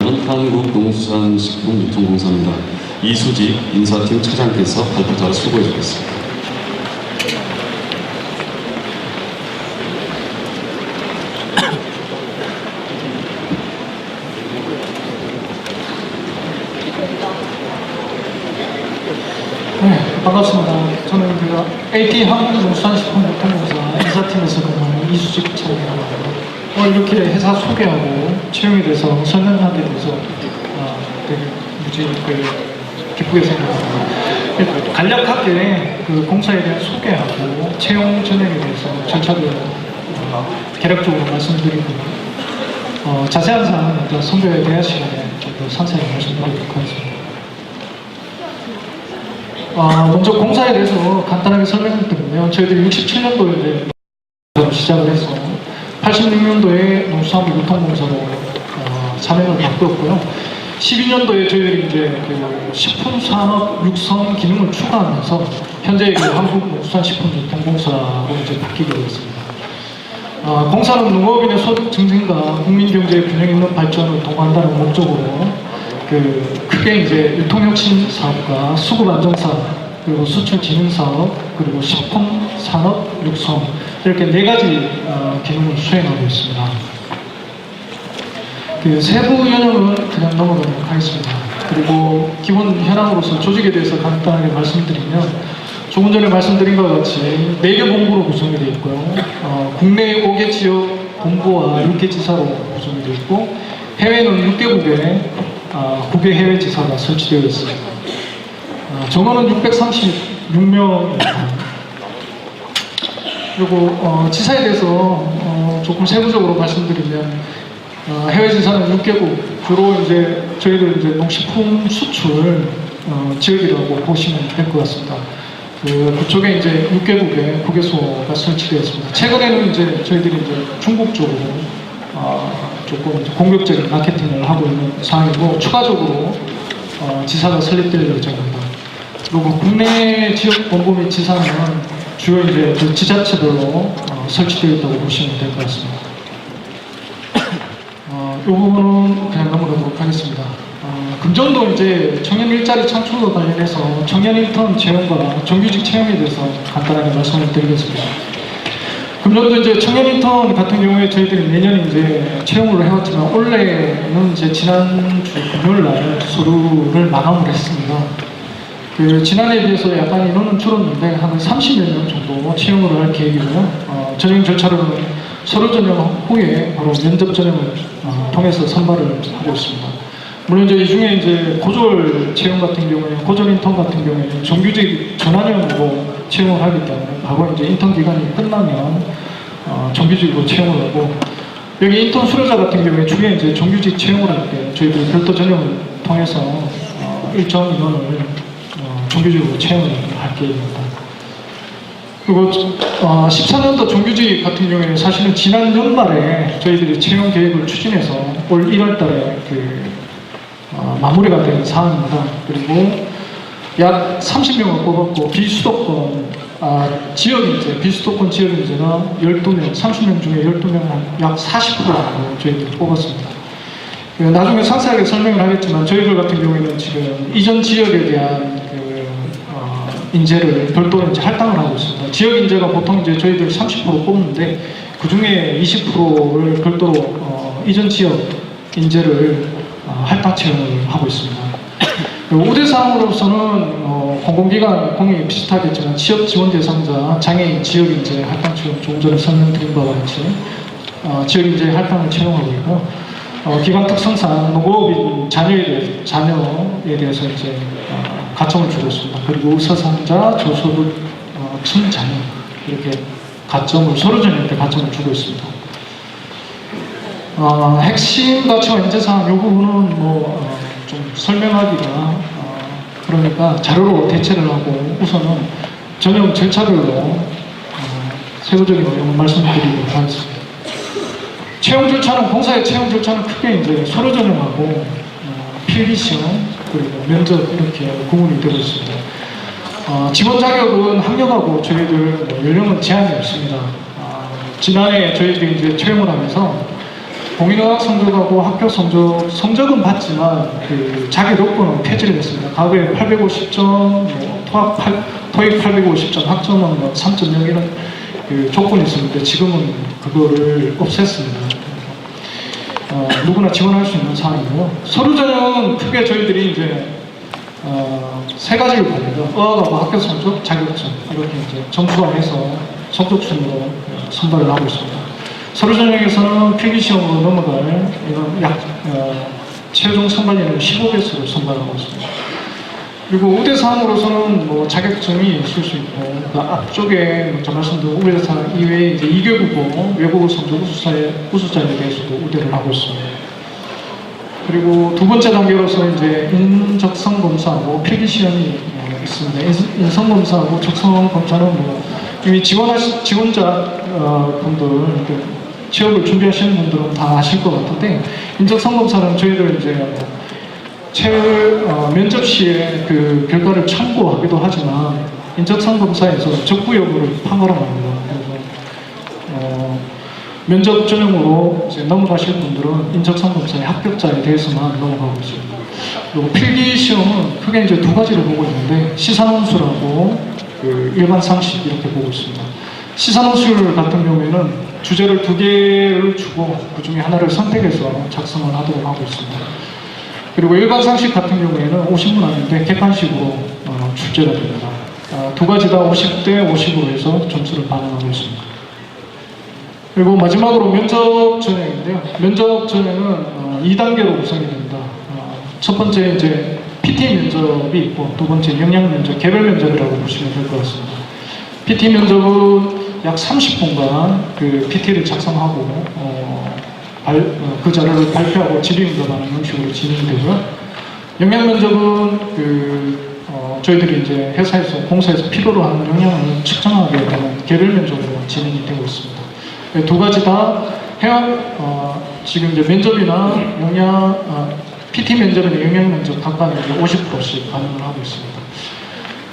한국농수산식품유통공사입니다. 이수지 인사팀 차장께서 발표자를 수고해 주겠습니다. 네, 반갑습니다. 저는 AT 한국농수산식품유통공사 인사팀에서 근무하는 이수지 차장이라고 합니다. 오늘 이렇게 회사 소개하고 채용에 대해서 설명하게 돼서 되게 무지 기쁘게 생각합니다. 간략하게 공사에 대한 소개하고 채용 전형에 대해서 절차를 개략적으로 말씀드리고 자세한 사항은 일단 선거에 대한 시간에 좀 더 상세히 말씀드리도록 하겠습니다. 먼저 공사에 대해서 간단하게 설명을 드리면 저희들이 67년도에 시작을 해서 86년도에 농수산물 유통공사로 사명을 바꾸었고요. 12년도에 저희들이 이제 식품산업 육성 기능을 추가하면서 현재 한국농수산식품유통공사로 이제 바뀌게 되었습니다. 공사는 농업인의 소득 증진과 국민경제의 균형 있는 발전을 도모한다는 목적으로 크게 이제 유통혁신 사업과 수급 안정 사업, 그리고 수출 진흥 사업, 그리고 식품 산업 육성 이렇게 4가지 기능을 수행하고 있습니다. 세부 연령은 그냥 넘어가도록 하겠습니다. 그리고 기본 현황으로서 조직에 대해서 간단하게 말씀드리면 조금 전에 말씀드린 것과 같이 4개 본부로 구성이 되어 있고요. 국내 5개 지역 본부와 6개 지사로 구성이 되어 있고 해외는 6개국에 9개 해외 지사가 설치되어 있습니다. 정원은 636명입니다. 그리고 지사에 대해서 조금 세부적으로 말씀드리면 해외 지사는 6개국, 주로 이제 저희들 이제 농식품 수출 지역이라고 보시면 될 것 같습니다. 그쪽에 이제 6개국에 국외소가 설치되어 있습니다. 최근에는 이제 저희들이 이제 중국 쪽으로 조금 공격적인 마케팅을 하고 있는 상황이고 추가적으로 지사가 설립될 예정입니다. 그리고 국내 지역 본부 및 지사는 주요 이제 지자체별로 설치되어 있다고 보시면 될 것 같습니다. 이 부분은 그냥 넘어가도록 하겠습니다. 금전도 이제 청년 일자리 창출과 관련해서 청년 인턴 채용과 정규직 채용에 대해서 간단하게 말씀을 드리겠습니다. 금년도 이제 청년 인턴 같은 경우에 저희들이 내년 이제 채용을 해왔지만 원래는 이제 지난주 금요일날 서류를 마감을 했습니다. 지난해에 비해서 약간 인원은 줄었는데 한 30여 명 정도 채용을 할 계획이고요. 전형 절차로는 서류 전형 후에 바로 면접 전형을 통해서 선발을 하고 있습니다. 물론 이제 이 중에 이제 고졸 채용 같은 경우에 고졸 인턴 같은 경우에는 정규직 전환형으로 채용을 하기 때문에 과거 이제 인턴 기간이 끝나면 정규직으로 채용을 하고 여기 인턴 수료자 같은 경우에 주에 이제 정규직 채용을 할 때 저희들이 별도 전형을 통해서 일정 인원을 정규직으로 채용을 할 계획입니다. 그리고 14년도 정규직 같은 경우에는 사실은 지난 연말에 저희들이 채용 계획을 추진해서 올 1월 달에 마무리가 된 사항입니다. 그리고 약 30명을 뽑았고 비수도권 비수도권 지역 인재가 12명, 30명 중에 12명 약 40%로 저희들이 뽑았습니다. 나중에 상세하게 설명을 하겠지만 저희들 같은 경우에는 지금 이전 지역에 대한 인재를 별도로 이제 할당을 하고 있습니다. 지역 인재가 보통 이제 저희들 30% 뽑는데 그 중에 20%를 별도로 이전 지역 인재를 할당 채용을 하고 있습니다. 우대사항으로서는 공공기관 공익이 비슷하겠지만 취업 지원 대상자 장애인 지역 인재 할당 채용 조금 전에 설명드린 바와 같이 지역 인재 할당을 채용하고 있고 기관 특성상 농업인 자녀에 대해서 이제 가점을 주고 있습니다. 그리고 의사상자, 저소득 층 자녀 이렇게 가점을 서류 전형 때 가점을 주고 있습니다. 핵심 가치와 인재사항 이 부분은 좀 설명하기가 그러니까 자료로 대체를 하고 우선은 전형 절차별로 세부적인 내용을 말씀드리도록 하겠습니다. 채용 절차는 공사의 채용 절차는 크게 이제 서류 전형하고 필기 시험 그리고 면접 이렇게 구분이 되고 있습니다. 지원 자격은 학력하고 저희들 연령은 제한이 없습니다. 지난해 저희들이 이제 채용을 하면서 공인어학 성적하고 학교 성적은 봤지만 그 자격 요건은 폐지를 했습니다. 과거에 850점, 토익 850점, 학점은 뭐 3.0 이런 그 조건이 있었는데 지금은 그거를 없앴습니다. 누구나 지원할 수 있는 상황이고요. 서류 전형은 크게 저희들이 이제 세 가지를 봅니다. 어학하고 학교 성적, 자격증 이렇게 이제 점수화해서 성적 순으로 선발을 하고 있습니다. 서류 전형에서는 필기시험으로 넘어갈 이런 최종 선발률은 15개수를 선발하고 있습니다. 그리고 우대사항으로서는 뭐 자격증이 있을 수 있고 그 앞쪽에 먼저 말씀드린 우대사항 이외에 이제 2개국어, 외국어 성적 우수자에 대해서도 우대를 하고 있습니다. 그리고 두 번째 단계로서 이제 인적성 검사하고 필기시험이 있습니다. 인성 검사하고 적성 검사는 뭐 이미 지원자 분들 취업을 준비하시는 분들은 다 아실 것 같은데 인적성 검사는 저희들 이제 면접 시에 그 결과를 참고하기도 하지만 인적성 검사에서 적부 여부를 판가름합니다. 그래서 면접 전형으로 이제 넘어가실 분들은 인적성 검사의 합격자에 대해서만 넘어가고 있습니다. 그리고 필기 시험은 크게 이제 두 가지를 보고 있는데 시사논술하고 그 일반 상식 이렇게 보고 있습니다. 시사논술 같은 경우에는 주제를 2개를 주고 그 중에 하나를 선택해서 작성을 하도록 하고 있습니다. 그리고 일반 상식 같은 경우에는 50문항인데 객관식으로 출제가 됩니다. 두 가지 다 50대 50으로 해서 점수를 반영하고 있습니다. 그리고 마지막으로 면접 전형인데요. 면접 전형은 2단계로 구성이 됩니다. 첫 번째 이제 PT 면접이 있고 두 번째 역량 면접, 개별 면접이라고 보시면 될 것 같습니다. PT 면접은 약 30분간 그 PT를 작성하고 그 자료를 발표하고 질의응답하는 형식으로 진행이 되고요. 역량 면접은 저희들이 이제 회사에서 공사에서 필요로 하는 역량을 측정하게 되는 개별 면접으로 진행이 되고 있습니다. 두 가지 다 지금 이제 면접이나 PT 면접이나 역량 면접 각각 50%씩 반영을 하고 있습니다.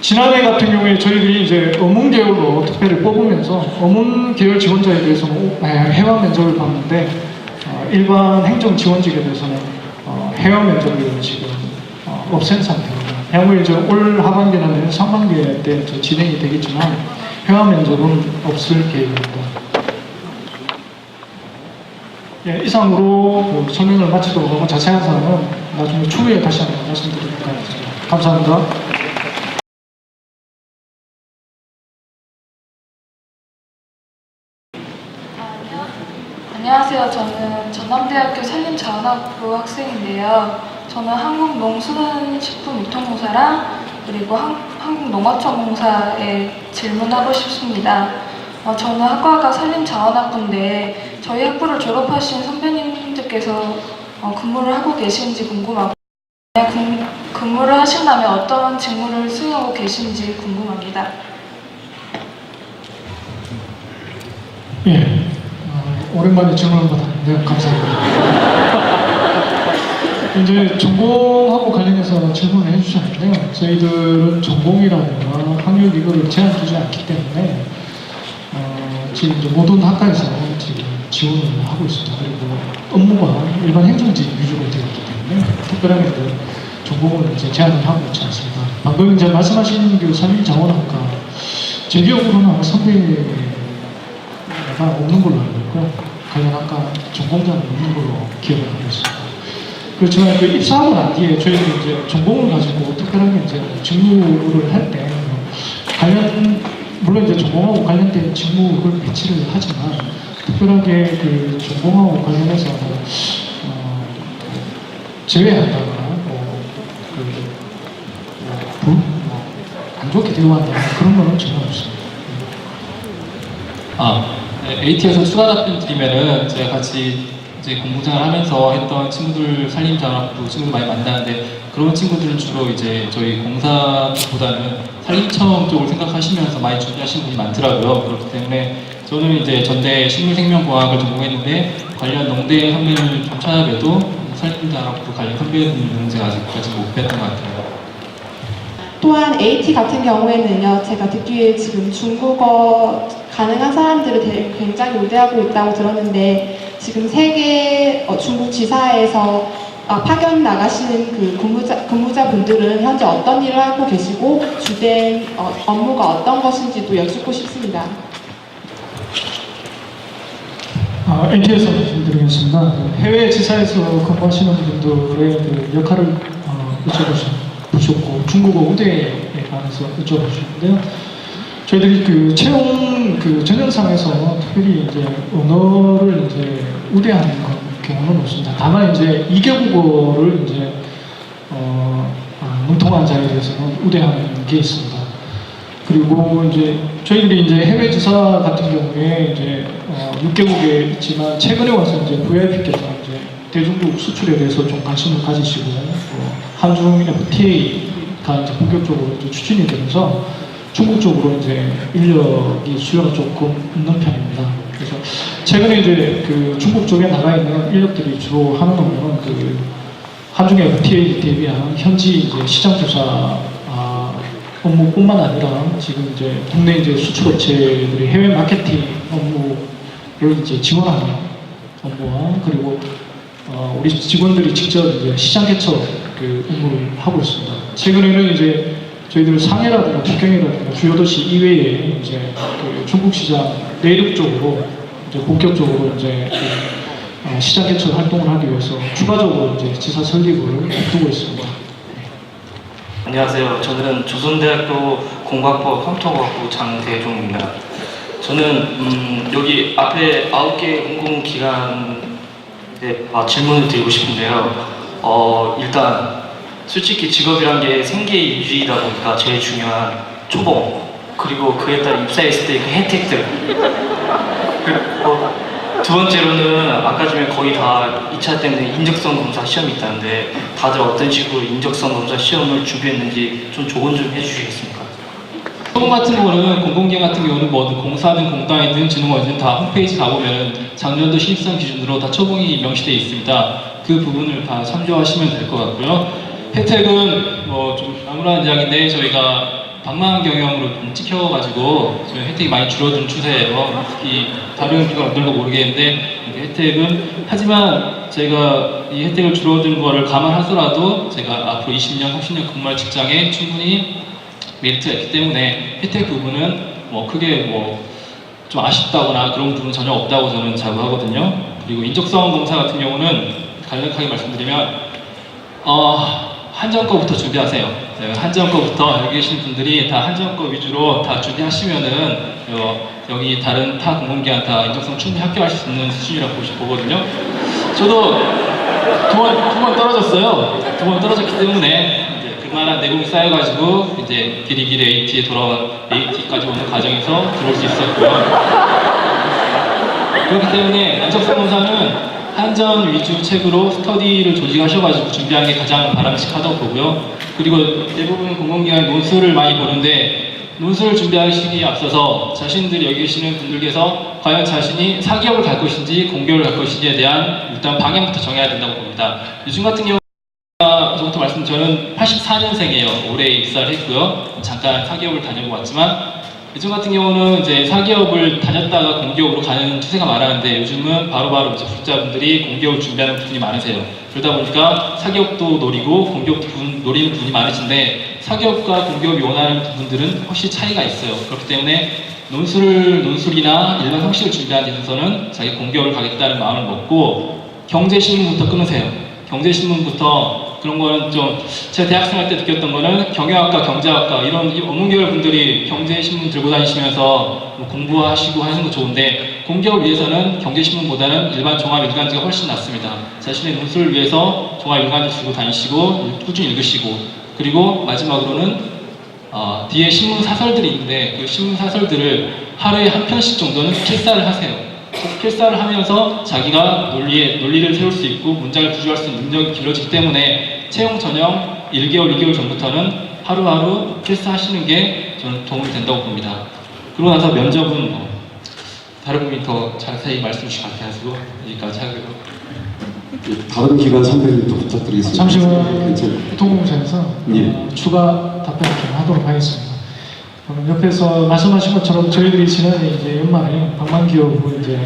지난해 같은 경우에 저희들이 이제 어문 계열로 특별히 뽑으면서 어문 계열 지원자에 대해서는 해외 면접을 봤는데 일반 행정 지원직에 대해서는 해외 면접을 지금 없앤 상태입니다. 향후 이제 올 하반기나 내년 상반기에 때 진행이 되겠지만 해외 면접은 없을 계획입니다. 예, 이상으로 그 설명을 마치도록 하고 자세한 사항은 나중에 추후에 다시 한번 말씀드리도록 하겠습니다. 감사합니다. 안녕하세요. 저는 전남대학교 산림자원학부 학생인데요. 저는 한국농수산식품유통공사랑 그리고 한국농어촌공사에 질문하고 싶습니다. 저는 학과가 산림자원학부인데 저희 학부를 졸업하신 선배님들께서 근무를 하고 계신지 궁금하고 근무를 하신다면 어떤 직무를 수행하고 계신지 궁금합니다. 예. 오랜만에 질문을 받았는데 감사합니다. 이제 전공하고 관련해서 질문을 해주셨는데요. 저희들은 전공이라든가 학력 이거를 제한 두지 않기 때문에 지금 이제 모든 학과에서 지금 지원을 하고 있습니다. 그리고 업무가 일반 행정직 위주로 되어 있기 때문에 특별하게 이제 전공을 이제 제한을 하고 있지 않습니다. 방금 이제 말씀하신 그 산림자원학과 제 기억으로는 아마 선배가 없는 걸로 알고 있고요. 관련 학과 전공자는 없는 걸로 기억을 하고 있습니다. 그렇지만 그 입사하고 난 뒤에 저희도 이제 전공을 가지고 특별하게 이제 직무를 할 때 물론 이제 전공하고 관련된 직무를 배치를 하지만 특별하게 그 전공하고 관련해서 제외한다거나 안 좋게 대우한다거나 그런 거는 전혀 없습니다. AT에서 추가 답변 드리면은 제가 같이 이제 공부장을 하면서 했던 친구들 산림자원학부 친구들 많이 만나는데 그런 친구들은 주로 이제 저희 공사보다는 산림청 쪽을 생각하시면서 많이 준비하시는 분이 많더라고요. 그렇기 때문에 저는 이제 전대 식물생명공학을 전공했는데 관련 농대 선배님을 좀 찾아뵈도 산림자원학부 관련 선배님은 제가 아직까지 못 뵀던 것 같아요. 또한 AT 같은 경우에는요, 제가 듣기에 지금 중국어 가능한 사람들을 굉장히 우대하고 있다고 들었는데 지금 세계 중국 지사에서 파견 나가시는 그 근무자분들은 현재 어떤 일을 하고 계시고 주된 업무가 어떤 것인지도 여쭙고 싶습니다. NT에서 말씀드리겠습니다. 해외 지사에서 근무하시는 분들의 그 역할을 여쭤보셨고 중국어 우대에 관해서 여쭤보셨는데요. 저희들이 그 채용 그 전형상에서 특별히 이제 언어를 이제 우대하는 경우는 없습니다. 다만 이제 2개국어를 이제 능통한 자에 대해서는 우대하는 게 있습니다. 그리고 이제 저희들이 이제 해외 지사 같은 경우에 이제 6개국에 있지만 최근에 와서 이제 VIP께서 이제 대중국 수출에 대해서 좀 관심을 가지시고 한중 FTA가 이제 본격적으로 이제 추진이 되면서 중국 쪽으로 이제 인력이 수요가 조금 있는 편입니다. 그래서 최근에 이제 그 중국 쪽에 나가 있는 인력들이 주로 하는 업무는 그 한중 FTA 대비한 현지 이제 시장 조사 업무뿐만 아니라 지금 이제 국내 이제 수출 업체들이 해외 마케팅 업무를 이제 지원하는 업무와 그리고 우리 직원들이 직접 이제 시장 개척 그 업무를 하고 있습니다. 최근에는 이제 저희들 상해라든가 북경이라든가 주요 도시 이외에 이제 그 중국 시장 내륙 쪽으로 이제 본격적으로 이제 그 시장 개척 활동을 하기 위해서 추가적으로 이제 지사 설립을 앞두고 있습니다. 안녕하세요. 저는 조선대학교 공학부 컴퓨터과학부 장대종입니다. 저는 여기 앞에 9개 공공기관에 질문을 드리고 싶은데요. 일단 솔직히 직업이란 게 생계 유지이다 보니까 제일 중요한 초봉 그리고 그에 따라 입사했을 때 그 혜택들 두 번째로는 아까 전에 거의 다 2차 때문에 인적성 검사 시험이 있다는데 다들 어떤 식으로 인적성 검사 시험을 준비했는지 좀 조언 좀 해주시겠습니까? 초봉 같은 경우는 공공기관 같은 경우는 뭐든 공사든 공단이든 진흥원이든 다 홈페이지 가보면 작년도 신입생 기준으로 다 초봉이 명시되어 있습니다. 그 부분을 다 참조하시면 될 것 같고요. 혜택은 뭐 좀 아무런 이야기인데 저희가 방망 경영으로 좀 찍혀가지고 저희 혜택이 많이 줄어든 추세예요. 특히 다른 기관 어떨까 모르겠는데 혜택은 하지만 제가 이 혜택을 줄어든 거를 감안하더라도 제가 앞으로 20년, 30년 근무할 직장에 충분히 메리트가 있기 때문에 혜택 부분은 뭐 크게 뭐 좀 아쉽다거나 그런 부분은 전혀 없다고 저는 자부하거든요. 그리고 인적성 검사 같은 경우는 간략하게 말씀드리면 한정 거부터 준비하세요. 한정 거부터 여기 계신 분들이 다 한정 거 위주로 다 준비하시면은 여기 다른 타 공공기관 다 인적성 충분히 합격하실 수 있는 수준이라고 보거든요. 저도 두 번 떨어졌어요. 두 번 떨어졌기 때문에 이제 그만한 내공이 쌓여가지고 이제 길이길이 AT에 돌아온 AT까지 오는 과정에서 들어올 수 있었고요. 그렇기 때문에 인적성 검사는 한전 위주 책으로 스터디를 조직하셔가지고 준비하는 게 가장 바람직하다고 보고요. 그리고 대부분 공공기관 논술을 많이 보는데 논술을 준비하시기에 앞서서 자신들이 여기 계시는 분들께서 과연 자신이 사기업을 갈 것인지 공기업을 갈 것인지에 대한 일단 방향부터 정해야 된다고 봅니다. 요즘 같은 경우 저부터 저는 84년생이에요. 올해 입사를 했고요. 잠깐 사기업을 다녀보고 왔지만 요즘 같은 경우는 이제 사기업을 다녔다가 공기업으로 가는 추세가 많았는데 요즘은 바로바로 이제 구독자분들이 공기업을 준비하는 분이 많으세요. 그러다 보니까 사기업도 노리고 공기업도 노리는 분이 많으신데 사기업과 공기업이 원하는 부분들은 확실히 차이가 있어요. 그렇기 때문에 논술이나 일반 형식을 준비하는 데 있어서는 자기 공기업을 가겠다는 마음을 먹고 경제신문부터 끊으세요. 경제신문부터 그런 거는 좀 제가 대학생 할 때 느꼈던 거는 경영학과, 경제학과 이런 업무계열 분들이 경제신문 들고 다니시면서 뭐 공부하시고 하는 거 좋은데 공기업을 위해서는 경제신문보다는 일반 종합일간지가 훨씬 낫습니다. 자신의 논술을 위해서 종합일간지 들고 다니시고 꾸준히 읽으시고 그리고 마지막으로는 뒤에 신문 사설들이 있는데 그 신문 사설들을 하루에 한 편씩 정도는 필사를 하세요. 필사를 하면서 자기가 논리를 세울 수 있고 문장을 구조할 수 있는 능력이 길러지기 때문에 채용 전형 1개월, 2개월 전부터는 하루하루 필사하시는 게 저는 도움이 된다고 봅니다. 그러고 나서 면접은 다른 분이 더 자세히 말씀 주실 것 같아서 여기까지 하고요. 다른 기관 선배님도 부탁드리겠습니다. 잠시만 교통공사에서 예. 추가 답변을 좀 하도록 하겠습니다. 옆에서 말씀하신 것처럼 저희들이 지난해 이제 연말에 방만기업을 이제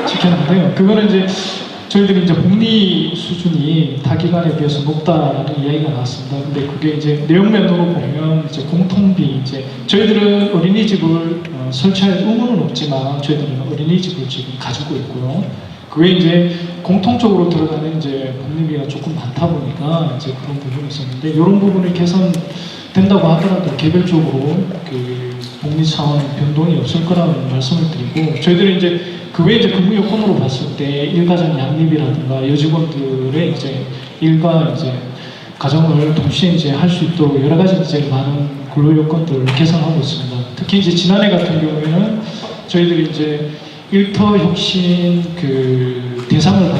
지켰는데요. 그거는 이제 저희들이 이제 복리 수준이 타 기관에 비해서 높다라는 이야기가 나왔습니다. 근데 그게 이제 내용면으로 보면 이제 공통비 이제 저희들은 어린이집을 설치할 의무는 없지만 저희들은 어린이집을 지금 가지고 있고요. 그게 이제 공통적으로 들어가는 이제 복리비가 조금 많다 보니까 이제 그런 부분이 있었는데 이런 부분이 개선된다고 하더라도 개별적으로 그 복리 차원 변동이 없을 거라는 말씀을 드리고 저희들이 이제 그 외에 이제 근무 요건으로 봤을 때 일가정 양립이라든가 여직원들의 이제 일과 이제 가정을 동시에 이제 할 수 있도록 여러 가지 이제 많은 근로 요건들을 개선하고 있습니다. 특히 이제 지난해 같은 경우에는 저희들이 이제 일터 혁신 그 대상을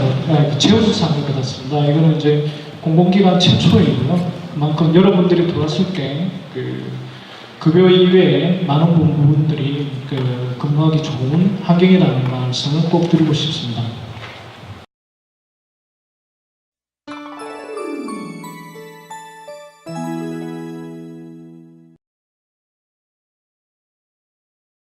최우수상을 받았습니다. 이거는 이제 공공기관 최초이고요. 그만큼 여러분들이 들어왔을 때 그 급여 이외에 많은 부분들이 그 근무하기 좋은 환경이라는 말씀을 꼭 드리고 싶습니다.